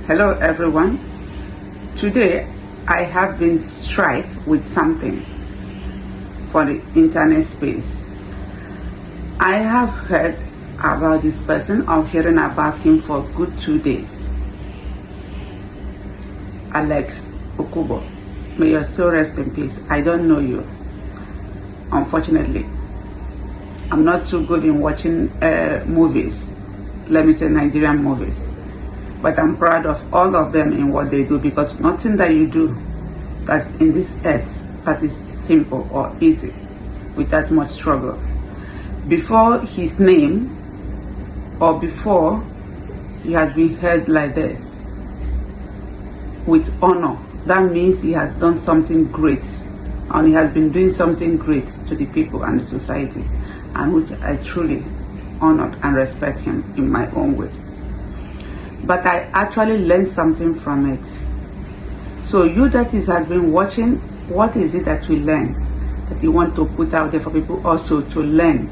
Hello everyone. Today I have been struck with something for the internet space. I have heard about this person or hearing about him for a good 2 days. Alex Okubo. May your soul rest in peace. I don't know you. Unfortunately, I'm not too good in watching movies. Let me say Nigerian movies. But I'm proud of all of them in what they do, because nothing that you do that in this earth that is simple or easy without much struggle. Before his name or before he has been heard like this with honor, that means he has done something great, and he has been doing something great to the people and the society, and which I truly honored and respect him in my own way. But I actually learned something from it. So you that has been watching, what is it that we learn that you want to put out there for people also to learn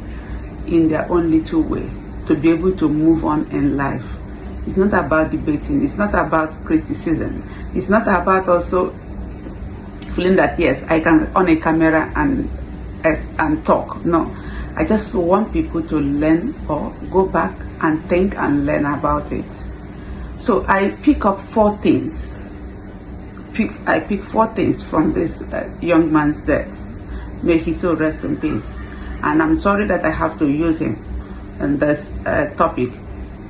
in their own little way, to be able to move on in life? It's not about debating, it's not about criticism, it's not about also feeling that yes, I can on a camera and talk. No, I just want people to learn or go back and think and learn about it. So I pick up 4 things. I pick 4 things from this young man's death. May he so rest in peace. And I'm sorry that I have to use him in this topic,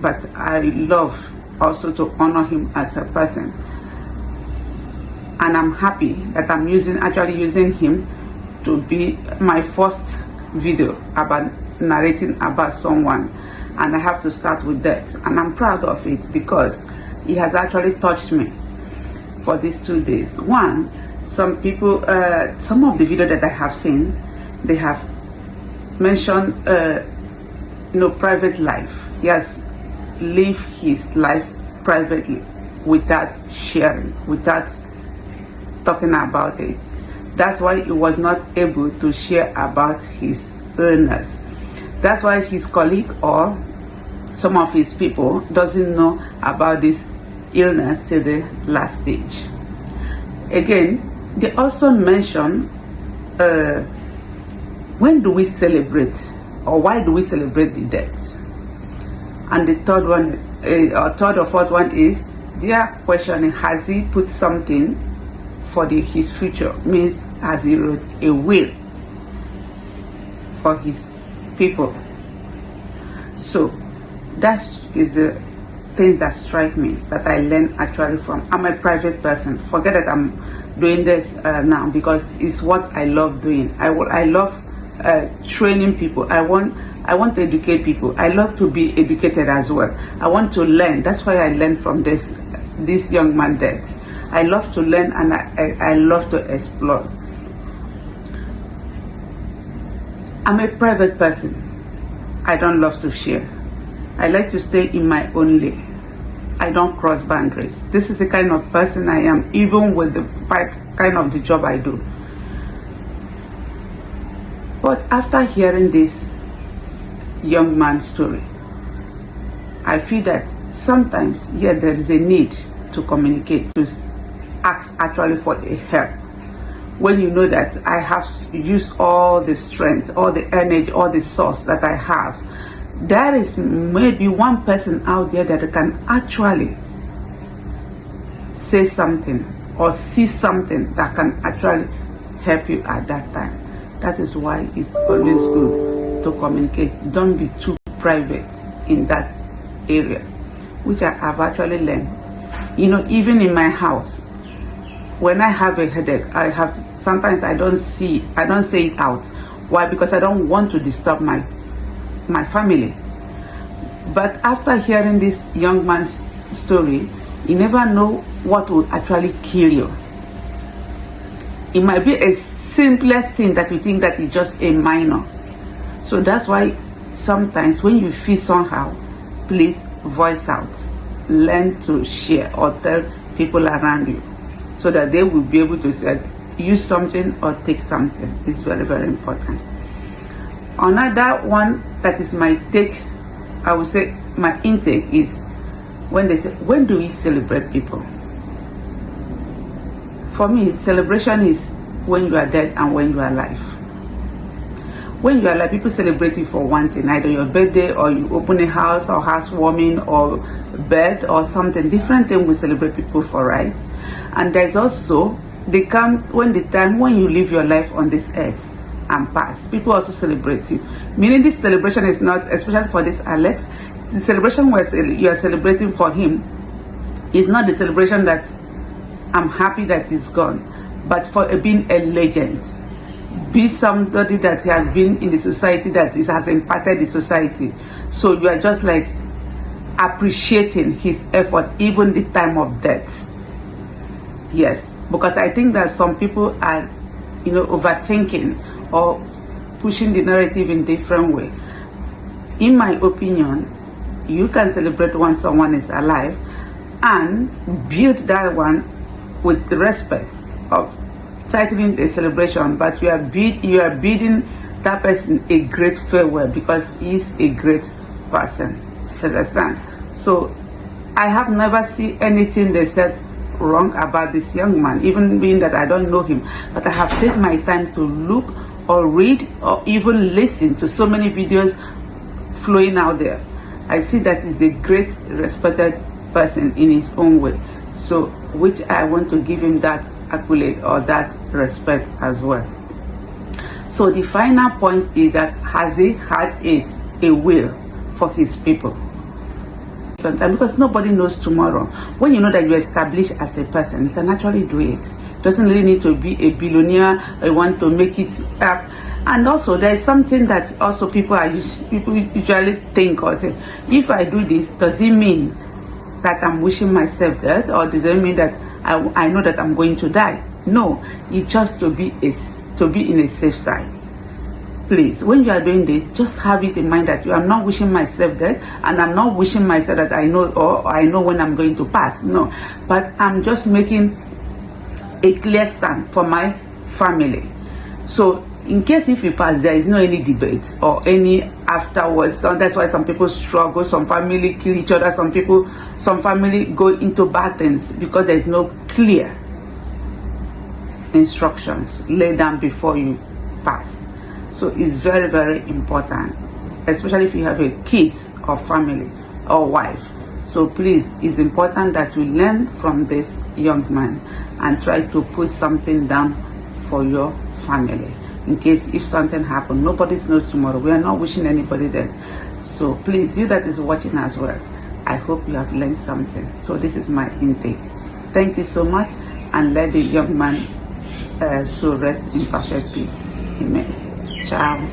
but I love also to honor him as a person. And I'm happy that I'm actually using him to be my first video about narrating about someone. And I have to start with that, and I'm proud of it because it has actually touched me for these 2 days. One, some people, some of the video that I have seen, they have mentioned, private life. He has lived his life privately without sharing, without talking about it. That's why he was not able to share about his illness. That's why his colleague or some of his people doesn't know about this illness till the last stage. Again, they also mention when do we celebrate, or why do we celebrate the death? And the third one, or third or fourth one is, their question, has he put something for his future? Means, has he wrote a will for his people? So that is the things that strike me, that I learned actually from. I'm a private person. Forget that I'm doing this now, because it's what I love doing. I love training people. I want to educate people. I love to be educated as well. I want to learn. That's why I learned from this young man death. I love to learn, and I love to explore. I'm a private person. I don't love to share. I like to stay in my own lane. I don't cross boundaries. This is the kind of person I am, even with the kind of the job I do. But after hearing this young man's story, I feel that sometimes, there is a need to communicate, to ask actually for a help. When you know that I have used all the strength, all the energy, all the source that I have, there is maybe one person out there that can actually say something or see something that can actually help you at that time. That is why it's always good to communicate. Don't be too private in that area, which I have actually learned. Even in my house, when I have a headache, sometimes I don't say it out. Why? Because I don't want to disturb my family. But after hearing this young man's story, you never know what will actually kill you. It might be a simplest thing that you think that is just a minor. So that's why sometimes when you feel somehow, please voice out. Learn to share or tell people around you, so that they will be able to say, use something or take something. It's very, very important. Another one that is my take, I would say my intake is, when they say, when do we celebrate people? For me, celebration is when you are dead and when you are alive. When you are alive, people celebrate you for one thing, either your birthday, or you open a house, or housewarming, or birth, or something. Different thing we celebrate people for, right? And there's also, they come when the time when you live your life on this earth and pass, people also celebrate you. Meaning this celebration is not, especially for this Alex, the celebration where you are celebrating for him is not the celebration that I'm happy that he's gone, but for being a legend. Be somebody that he has been in the society, that has impacted the society. So you are just like appreciating his effort, even the time of death. Yes, because I think that some people are, overthinking or pushing the narrative in different way. In my opinion, you can celebrate when someone is alive and build that one with the respect of titling the celebration, but you are bidding that person a great farewell because he's a great person. Understand? So I have never seen anything they said wrong about this young man, even being that I don't know him, but I have taken my time to look or read or even listen to so many videos flowing out there. I see that he's a great respected person in his own way, so which I want to give him that accolade or that respect as well. So the final point is that has he had a will for his people? Because nobody knows tomorrow. When you know that you establish as a person, you can actually do it. Doesn't really need to be a billionaire or want to make it up. And also there is something that also people usually think or say, if I do this, does it mean that I'm wishing myself death, or does it mean that I know that I'm going to die? No, it's just to be in a safe side. Please, when you are doing this, just have it in mind that you are not wishing myself death, and I'm not wishing myself that I know when I'm going to pass. No, but I'm just making a clear stand for my family. So in case if you pass, there is no any debate or any afterwards. So that's why some people struggle, some family kill each other, some family go into bad things because there is no clear instructions laid down before you pass. So it's very, very important, especially if you have a kids or family or wife. So please, it's important that you learn from this young man and try to put something down for your family. In case if something happens, nobody knows tomorrow. We are not wishing anybody death. So please, you that is watching as well, I hope you have learned something. So this is my intake. Thank you so much, and let the young man so rest in perfect peace. Amen. Ciao.